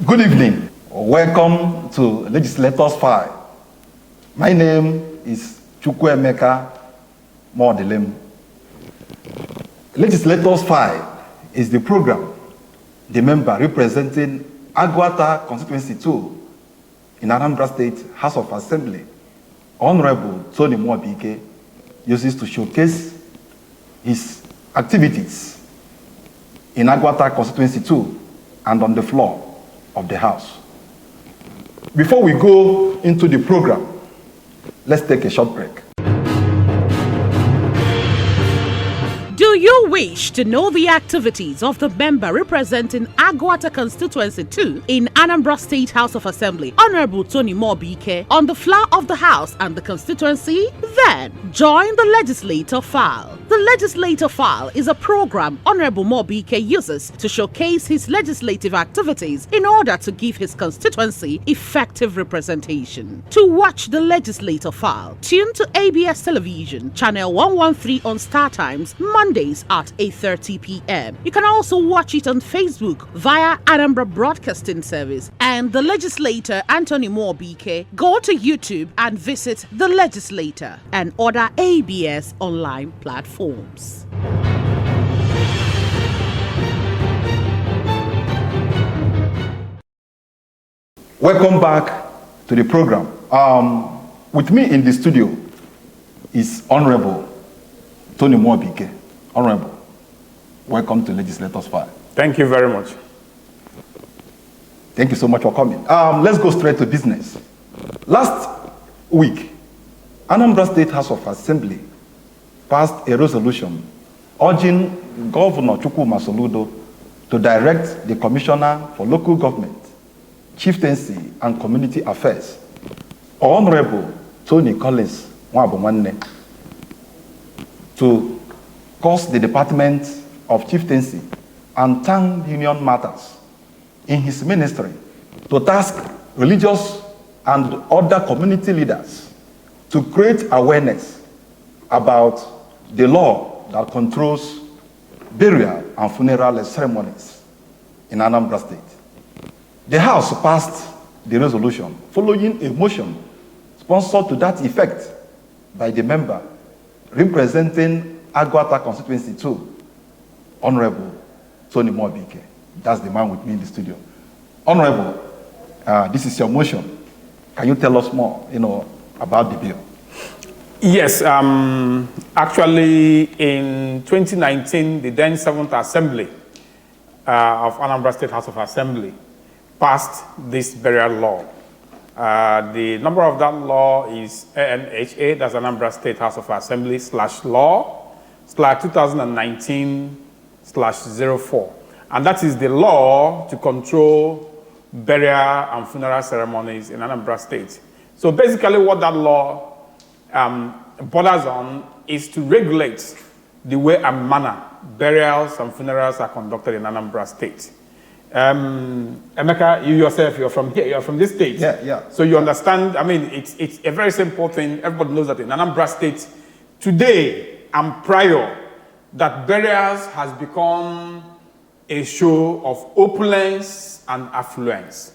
Good evening. Welcome to Legislator's File. My name is Chukwuemeka Modelem. Legislator's File is the program the member representing Agwata Constituency 2 in Anambra State House of Assembly, Honorable Tony Mwabike, uses to showcase his activities in Agwata Constituency 2 and on the floor of the House. Before we go into the program, let's take a short break. Do you wish to know the activities of the member representing Agwata Constituency 2 in Anambra State House of Assembly, Honorable Tony Mwabike, on the floor of the House and the constituency? Then join the Legislator File. The Legislator File is a program Honorable Mwabike uses to showcase his legislative activities in order to give his constituency effective representation. To watch the Legislator File, tune to ABS Television, channel 113 on Star Times, Mondays at 8:30 p.m. You can also watch it on Facebook via Anambra Broadcasting Service and the Legislator Anthony Mwabike. Go to YouTube and visit the Legislator and other ABS online platforms. Welcome back to the program. With me in the studio is Honorable Tony Mwabike. Honorable, welcome to Legislator's File. Thank you very much. Thank you so much for coming. Let's go straight to business. Last week, Anambra State House of Assembly passed a resolution urging Governor Chukwuma Soludo to direct the Commissioner for Local Government, Chieftaincy and Community Affairs, Honorable Tony Collins Mwabumwanne, to cause the Department of Chieftaincy and Town Union Matters in his ministry to task religious and other community leaders to create awareness about the law that controls burial and funeral ceremonies in Anambra State. The House passed the resolution following a motion sponsored to that effect by the member representing Agwata Constituency 2, Honorable Tony Mwabike. That's the man with me in the studio. Honorable, this is your motion. Can you tell us more, about the bill? Yes, actually in 2019, the then 7th Assembly of Anambra State House of Assembly passed this burial law. The number of that law is ANHA, that's Anambra State House of Assembly /law/2019/04. And that is the law to control burial and funeral ceremonies in Anambra State. So basically what that law borders on is to regulate the way and manner burials and funerals are conducted in Anambra State. Emeka, you yourself, you're from here, you're from this state. Yeah. So you understand, it's a very simple thing. Everybody knows that in Anambra State, today and prior, that burials has become a show of opulence and affluence.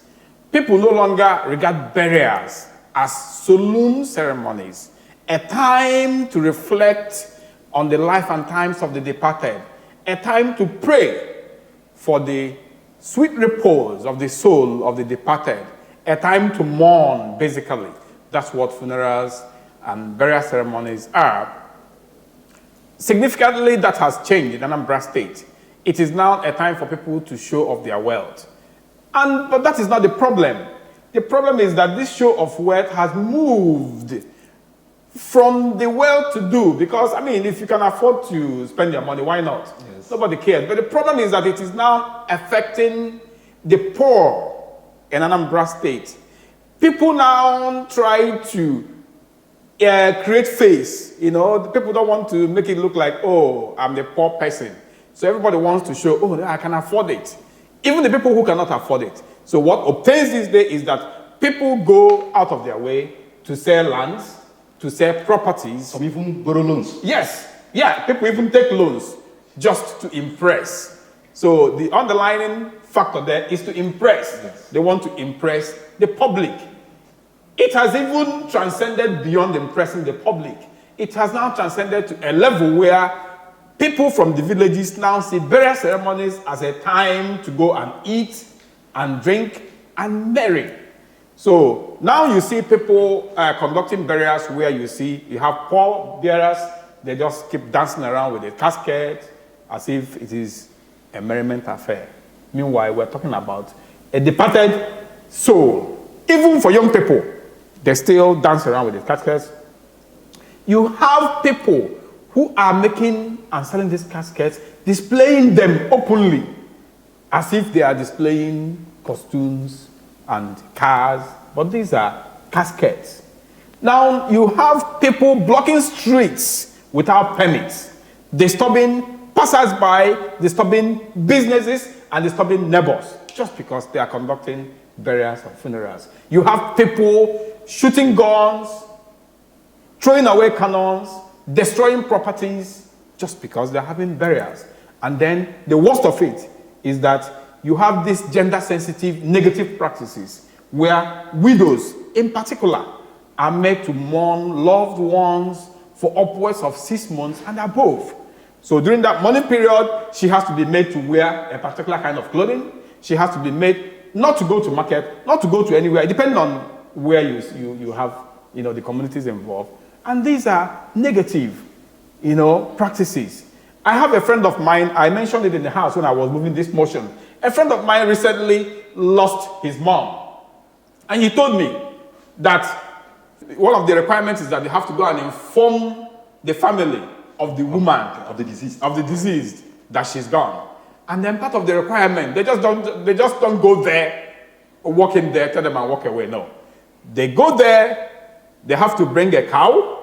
People no longer regard burials as solemn ceremonies, a time to reflect on the life and times of the departed, a time to pray for the sweet repose of the soul of the departed, a time to mourn, basically. That's what funerals and burial ceremonies are. Significantly, that has changed in Anambra State. It is now a time for people to show off their wealth. But that is not the problem. The problem is that this show of wealth has moved from the well-to-do, because, if you can afford to spend your money, why not? Yes. Nobody cares. But the problem is that it is now affecting the poor in Anambra State. People now try to create face. The people don't want to make it look like, oh, I'm the poor person. So everybody wants to show, oh, I can afford it. Even the people who cannot afford it. So what obtains this day is that people go out of their way to sell lands, to sell properties. Some even borrow loans. Yes. Yeah, people even take loans just to impress. So the underlying factor there is to impress. Yes. They want to impress the public. It has even transcended beyond impressing the public. It has now transcended to a level where people from the villages now see burial ceremonies as a time to go and eat and drink and marry. So now you see people conducting burials where you have poor bearers, they just keep dancing around with a casket as if it is a merriment affair. Meanwhile, we're talking about a departed soul. Even for young people, they still dance around with the caskets. You have people who are making and selling these caskets, displaying them openly, as if they are displaying costumes and cars, but these are caskets. Now, you have people blocking streets without permits, disturbing passers-by, disturbing businesses, and disturbing neighbors, just because they are conducting burials or funerals. You have people shooting guns, throwing away cannons, destroying properties, just because they're having burials. And then the worst of it is that you have these gender-sensitive negative practices where widows, in particular, are made to mourn loved ones for upwards of 6 months and above. So during that mourning period, she has to be made to wear a particular kind of clothing. She has to be made not to go to market, not to go to anywhere, depending on where you have the communities involved. And these are negative practices. I have a friend of mine, I mentioned it in the house when I was moving this motion. A friend of mine recently lost his mom. And he told me that one of the requirements is that they have to go and inform the family of the woman, of the deceased, that she's gone. And then part of the requirement, they just don't go there, walk in there, tell them and walk away. No. They go there, they have to bring a cow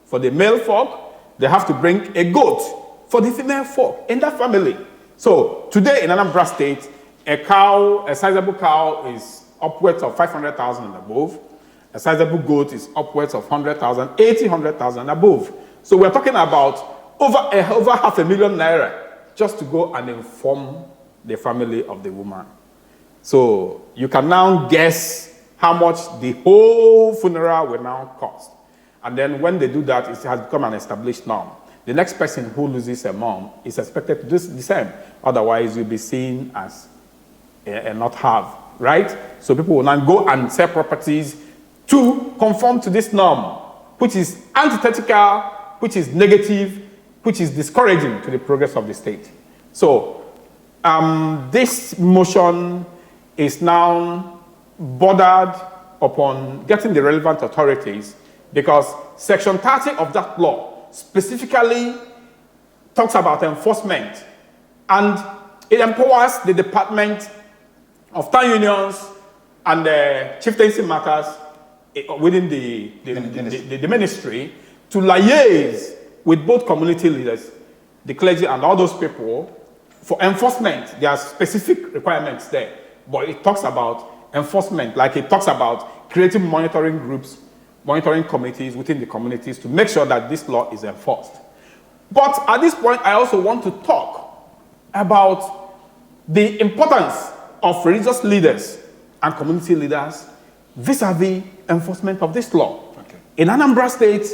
for the male folk, they have to bring a goat for the female folk in that family. So today in Anambra State, a sizable cow is upwards of 500,000 and above. A sizable goat is upwards of 100,000, 100,000 and above. So we're talking about over ₦500,000 naira just to go and inform the family of the woman. So you can now guess how much the whole funeral will now cost. And then when they do that, it has become an established norm. The next person who loses a mom is expected to do the same. Otherwise, you'll be seen as a not have, right? So people will now go and sell properties to conform to this norm, which is antithetical, which is negative, which is discouraging to the progress of the state. So this motion is now bordered upon getting the relevant authorities, because Section 30 of that law specifically talks about enforcement, and it empowers the Department of Town Unions and the chieftaincy matters within the ministry to liaise with both community leaders, the clergy, and all those people for enforcement. There are specific requirements there, but it talks about enforcement, like it talks about creating monitoring groups, monitoring committees within the communities to make sure that this law is enforced. But at this point, I also want to talk about the importance of religious leaders and community leaders vis-a-vis enforcement of this law. Okay. In Anambra State,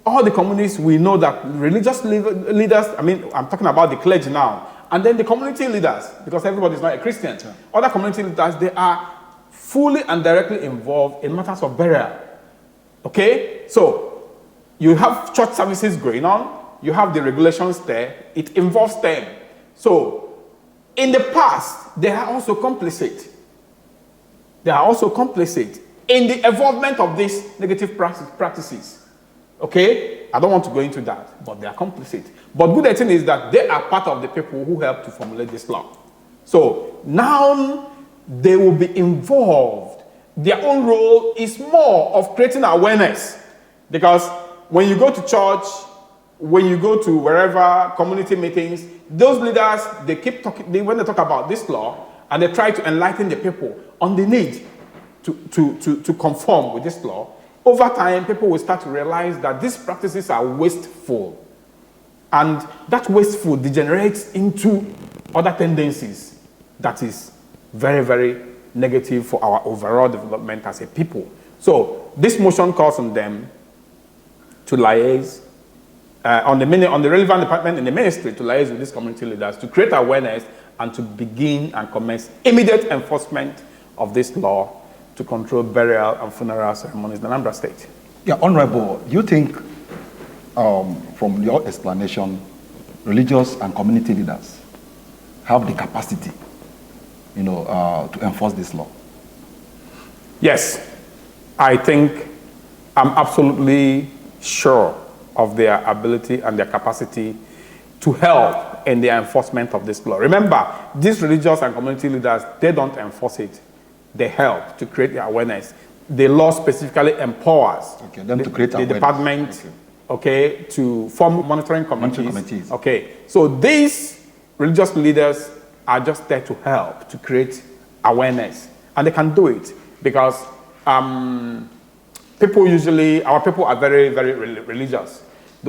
all the communities, we know that religious leaders, I'm talking about the clergy now, and then the community leaders, because everybody is not a Christian. Sure. Other community leaders, they are fully and directly involved in matters of burial. Okay? So, you have church services going on, you have the regulations there, it involves them. So, in the past, they are also complicit. They are also complicit in the involvement of these negative practices. Okay? I don't want to go into that, but they are complicit. But good thing is that they are part of the people who helped to formulate this law. So now they will be involved. Their own role is more of creating awareness. Because when you go to church, when you go to wherever community meetings, those leaders, they keep talking, when they talk about this law, and they try to enlighten the people on the need to conform with this law. Over time, people will start to realize that these practices are wasteful. And that wasteful degenerates into other tendencies that is very, very negative for our overall development as a people. So this motion calls on them to liaise on the relevant department in the ministry to liaise with these community leaders to create awareness and to begin and commence immediate enforcement of this law to control burial and funeral ceremonies in Anambra State. Yeah, Honorable, you think from your explanation, religious and community leaders have the capacity, to enforce this law? Yes, I think I'm absolutely sure of their ability and their capacity to help in the enforcement of this law. Remember, these religious and community leaders, they don't enforce it. They help to create the awareness. The law specifically empowers them to create the department to form monitoring committees. Okay, so these religious leaders are just there to help to create awareness, and they can do it because our people are very, very religious.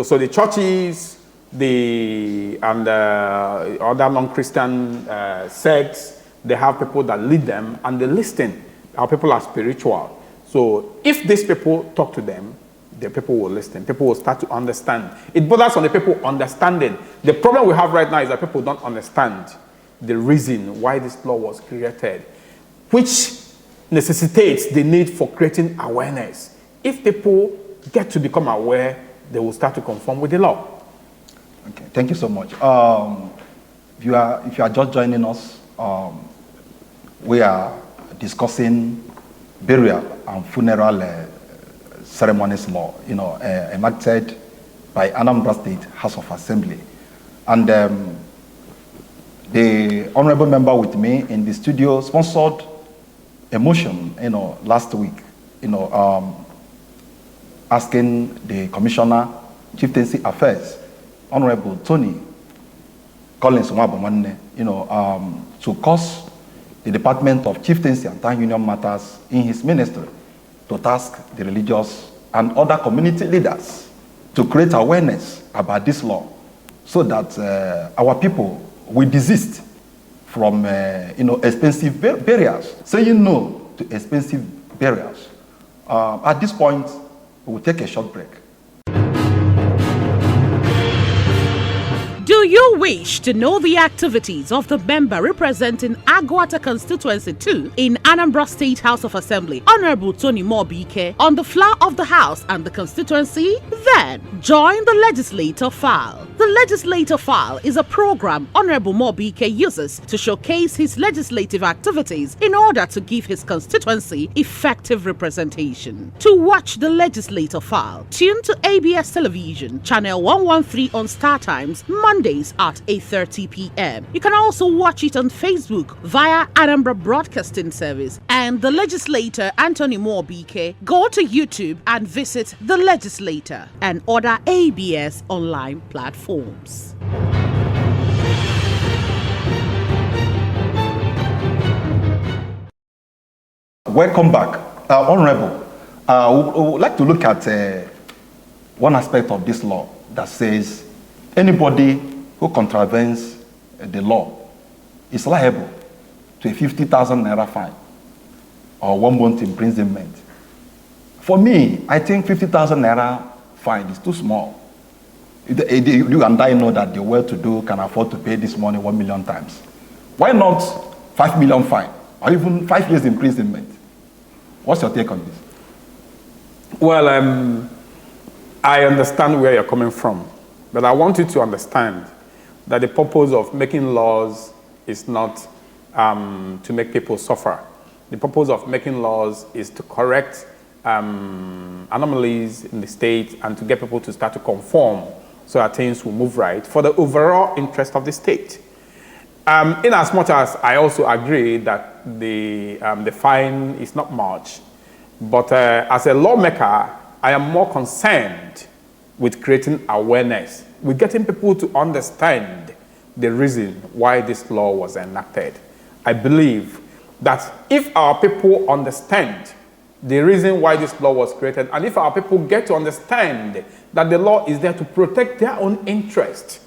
So the churches, and other non-Christian sects, they have people that lead them and they listen. Our people are spiritual. So if these people talk to them, the people will listen. People will start to understand. It bothers on the people understanding. The problem we have right now is that people don't understand the reason why this law was created, which necessitates the need for creating awareness. If people get to become aware, they will start to conform with the law. Okay, thank you so much. If you are just joining us, we are discussing burial and funeral ceremonies law, enacted by Anambra State House of Assembly. And the honorable member with me in the studio sponsored a motion, last week, asking the Commissioner, Chieftaincy Affairs, Honorable Tony Collins Mwabamane, to cause the Department of Chieftaincy and Town Union Matters in his ministry to task the religious and other community leaders to create awareness about this law so that our people will desist from expensive burials, saying no to expensive burials. At this point, we will take a short break. Do you wish to know the activities of the member representing Agwata Constituency 2 in Anambra State House of Assembly, Honorable Tony Mobike, on the floor of the House and the constituency? Then join the Legislator File. The Legislator File is a program Honorable Mobike uses to showcase his legislative activities in order to give his constituency effective representation. To watch the Legislator File, tune to ABS Television, channel 113 on Star Times, Mondays at 8:30 p.m. You can also watch it on Facebook via Anambra Broadcasting Service and the Legislator Anthony Mobike. Go to YouTube and visit the Legislator and other ABS online platforms. Welcome back. Honorable, we would like to look at one aspect of this law that says anybody who contravenes the law is liable to a 50,000 naira fine or 1 month imprisonment. For me, I think 50,000 naira fine is too small. You and I know that the well-to-do can afford to pay this money 1 million times. Why not 5 million fine or even 5 years imprisonment? What's your take on this? Well, I understand where you're coming from, but I want you to understand that the purpose of making laws is not to make people suffer. The purpose of making laws is to correct anomalies in the state and to get people to start to conform so that things will move right for the overall interest of the state. In as much as I also agree that the fine is not much, but as a lawmaker, I am more concerned with creating awareness, with getting people to understand the reason why this law was enacted. I believe that if our people understand the reason why this law was created. And if our people get to understand that the law is there to protect their own interest,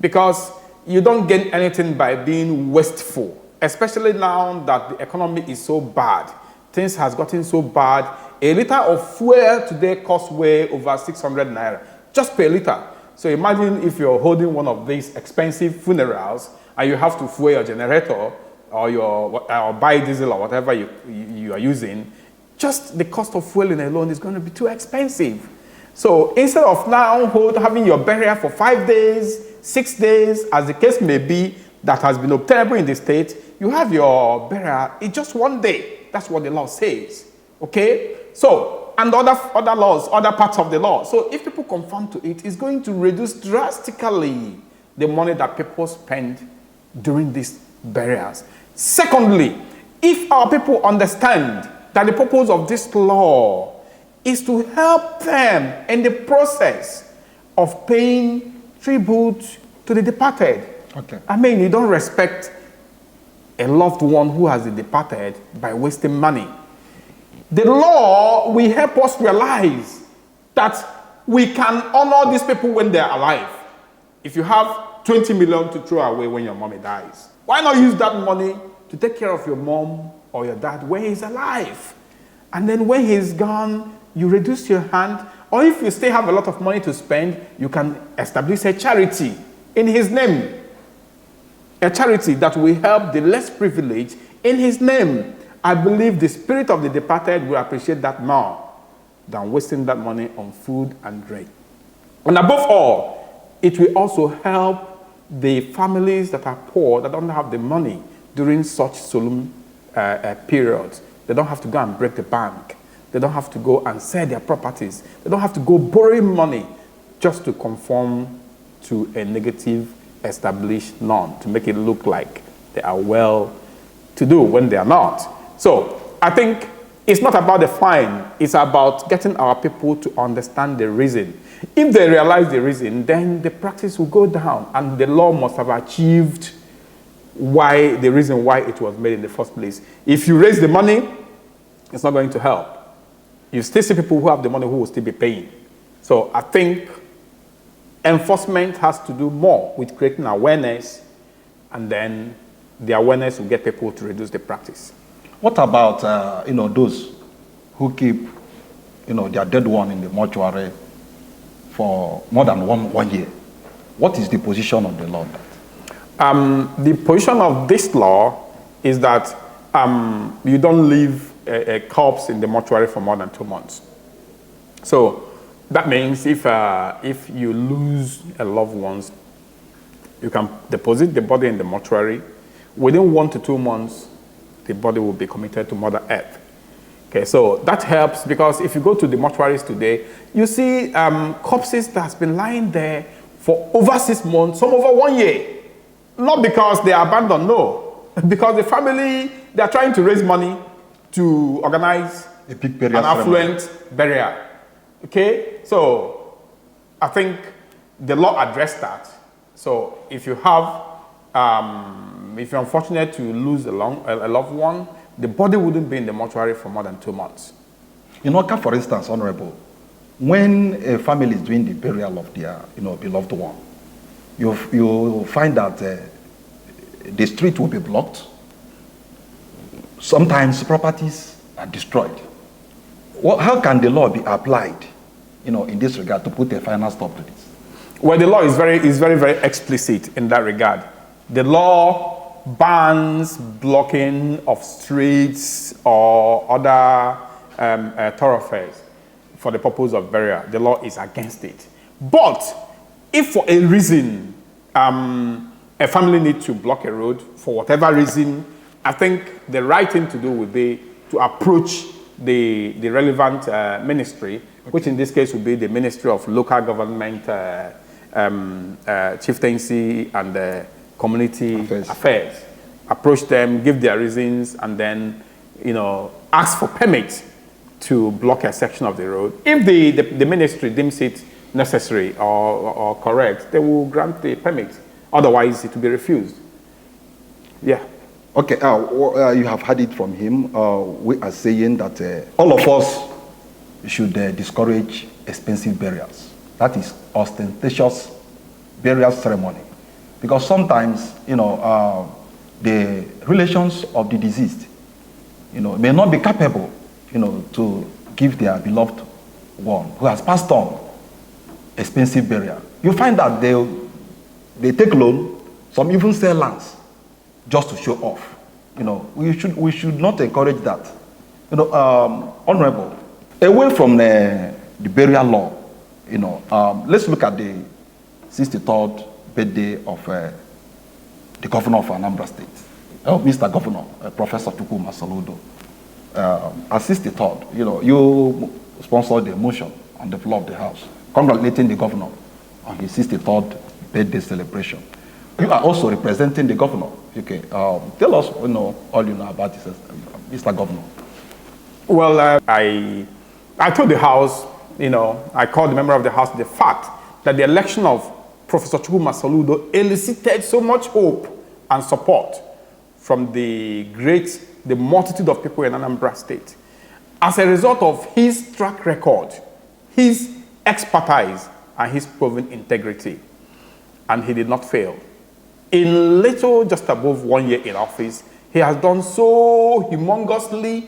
because you don't gain anything by being wasteful, especially now that the economy is so bad. Things has gotten so bad. A liter of fuel today costs way over 600 naira, just per liter. So imagine if you're holding one of these expensive funerals and you have to fuel your generator or buy diesel or whatever you are using, just the cost of fueling alone is going to be too expensive. So instead of now having your burial for 5 days, 6 days, as the case may be, that has been obtainable in the state, you have your burial in just 1 day. That's what the law says. Okay? So, and other laws, other parts of the law. So if people conform to it, it's going to reduce drastically the money that people spend during these burials. Secondly, if our people understand that the purpose of this law is to help them in the process of paying tribute to the departed. Okay. I mean, you don't respect a loved one who has departed by wasting money. The law will help us realize that we can honor these people when they're alive. If you have 20 million to throw away when your mommy dies, why not use that money to take care of your mom or your dad when he's alive? And then when he's gone, you reduce your hand. Or if you still have a lot of money to spend, you can establish a charity in his name. A charity that will help the less privileged in his name. I believe the spirit of the departed will appreciate that more than wasting that money on food and drink. And above all, it will also help the families that are poor, that don't have the money during such solemn periods. They don't have to go and break the bank. They don't have to go and sell their properties. They don't have to go borrow money just to conform to a negative established norm, to make it look like they are well to do when they are not. So I think it's not about the fine, it's about getting our people to understand the reason. If they realize the reason, then the practice will go down and the law must have achieved the reason why it was made in the first place. If you raise the money, it's not going to help. You still see people who have the money who will still be paying. So I think enforcement has to do more with creating awareness, and then the awareness will get people to reduce the practice. What about those who keep their dead one in the mortuary for more than one year? What is the position of the law on that? The position of this law is that you don't leave a corpse in the mortuary for more than 2 months. So that means if you lose a loved one, you can deposit the body in the mortuary. Within 1 to 2 months, the body will be committed to Mother Earth. Okay, so that helps, because if you go to the mortuaries today, you see corpses that has been lying there for over 6 months, some over 1 year. Not because they are abandoned, no. Because the family, they are trying to raise money to organize a big burial an affluent burial. Okay, so I think the law addressed that. So if you have, if you're unfortunate to lose a loved one, the body wouldn't be in the mortuary for more than 2 months. In Oka, for instance, Honorable, when a family is doing the burial of their beloved one, you find that the street will be blocked. Sometimes properties are destroyed. How can the law be applied, in this regard, to put a final stop to this? Well, the law is very, very explicit in that regard. The law bans blocking of streets or other thoroughfares for the purpose of burial. The law is against it. But if for a reason a family needs to block a road for whatever reason, I think the right thing to do would be to approach the relevant ministry, which in this case would be the Ministry of Local Government, Chieftaincy and Community Affairs. Approach them, give their reasons, and then ask for permit to block a section of the road. If the ministry deems it necessary or correct, they will grant the permit. Otherwise, it will be refused. Yeah. Okay, you have heard it from him. We are saying that all of us should discourage expensive burials. That is ostentatious burial ceremony. Because sometimes, the relations of the deceased, may not be capable, to give their beloved one who has passed on expensive burial. You find that they take loan, some even sell lands just to show off. We should not encourage that. Honorable, away from the burial law, let's look at the 63rd birthday of the governor of Anambra State, Mr. Governor, Professor Chukwuma Soludo. At 63rd, you sponsored the motion on the floor of the House, congratulating the governor on his 63rd birthday celebration. You are also representing the governor. Okay, tell us, all you know about this, Mr. Governor. Well, I told the House, I called the member of the House the fact that the election of Professor Chukwuma Soludo elicited so much hope and support from the multitude of people in Anambra State. As a result of his track record, his expertise, and his proven integrity. And he did not fail. In little, just above 1 year in office, he has done so humongously,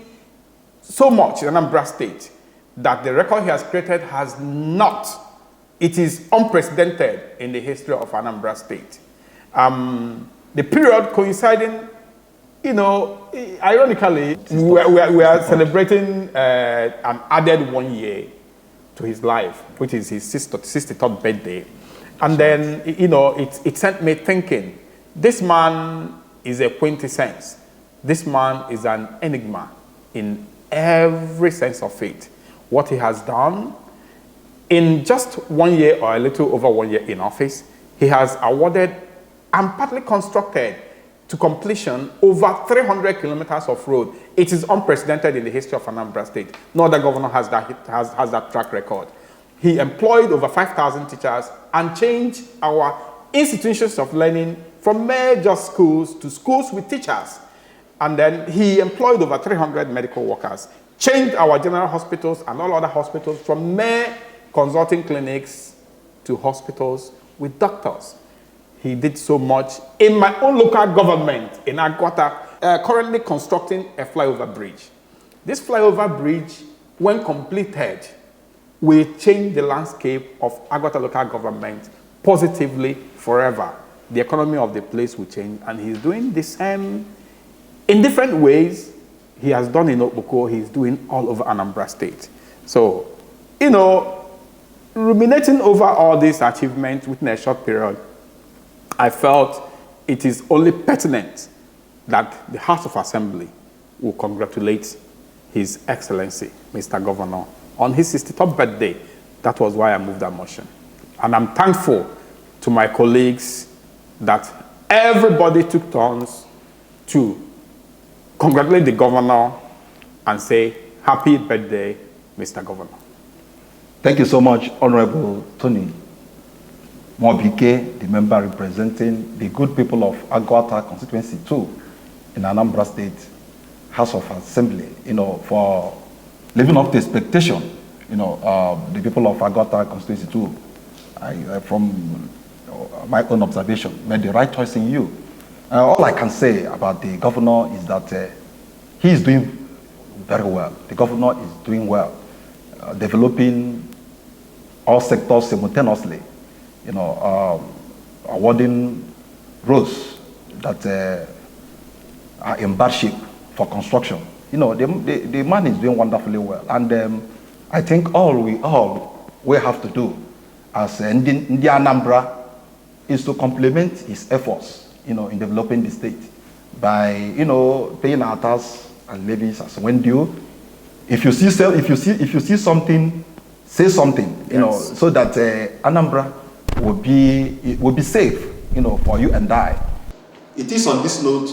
so much in Anambra State, that the record he has created has not, it is unprecedented in the history of Anambra State. The period coinciding, ironically, we are celebrating an added 1 year to his life, which is his 63rd birthday. And then, it sent me thinking, this man is a quintessence. This man is an enigma in every sense of it. What he has done, in just 1 year or a little over 1 year in office, he has awarded and partly constructed to completion over 300 kilometers of road. It is unprecedented in the history of Anambra State. No other governor has that track record. He employed over 5,000 teachers and changed our institutions of learning from major schools to schools with teachers. And then he employed over 300 medical workers, changed our general hospitals and all other hospitals from mere consulting clinics to hospitals with doctors. He did so much. In my own local government in Agwata, currently constructing a flyover bridge. This flyover bridge, when completed, will change the landscape of Agwata local government positively forever. The economy of the place will change, and he's doing the same in different ways. He has done in Okpoko, he's doing all over Anambra State. So, ruminating over all these achievements within a short period, I felt it is only pertinent that the House of Assembly will congratulate His Excellency, Mr. Governor, on his 63rd birthday. That was why I moved that motion. And I'm thankful to my colleagues that everybody took turns to congratulate the governor and say, happy birthday, Mr. Governor. Thank you so much, Honorable Tony Mobike, the member representing the good people of Agwata Constituency 2 in Anambra State House of Assembly, for living up to expectation. The people of Agwata Constituency 2, from my own observation, made the right choice in you. All I can say about the governor is that he is doing very well. The governor is doing well, developing all sectors simultaneously, awarding roads that are in bad shape for construction. The man is doing wonderfully well. And I think all we have to do as Ndi Anambra is to complement his efforts, in developing the state by, paying our taxes and levies as when due. If you see something, say something, Yes. so that Anambra will be safe, for you and I. It is on this note,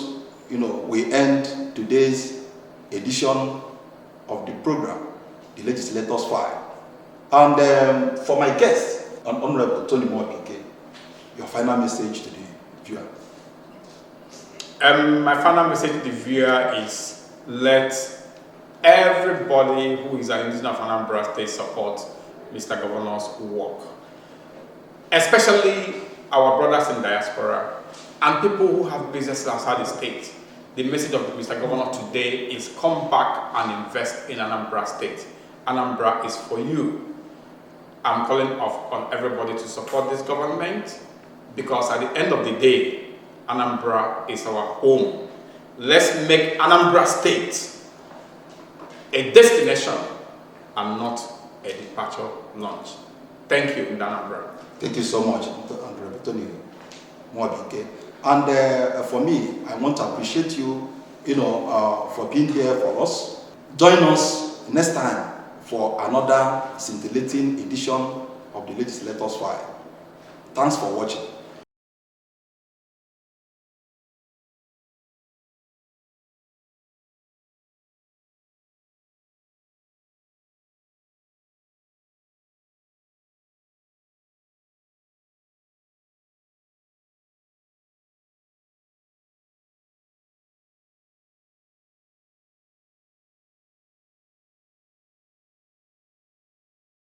we end today's edition of the program, the Legislator's File. And for my guest, Honorable Tony Mwabike, your final message to the viewer. My final message to the viewer is let everybody who is an indigenous of Anambra State support Mr. Governor's work, especially our brothers in diaspora and people who have businesses outside the state. The message of Mr. Governor today is come back and invest in Anambra State. Anambra is for you. I'm calling on everybody to support this government because at the end of the day, Anambra is our home. Let's make Anambra State a destination and not a departure launch. Thank you, Anambra. Thank you so much, Andre Tony Mwabike. And for me, I want to appreciate you, for being here for us. Join us next time for another scintillating edition of the Legislator's File. Thanks for watching.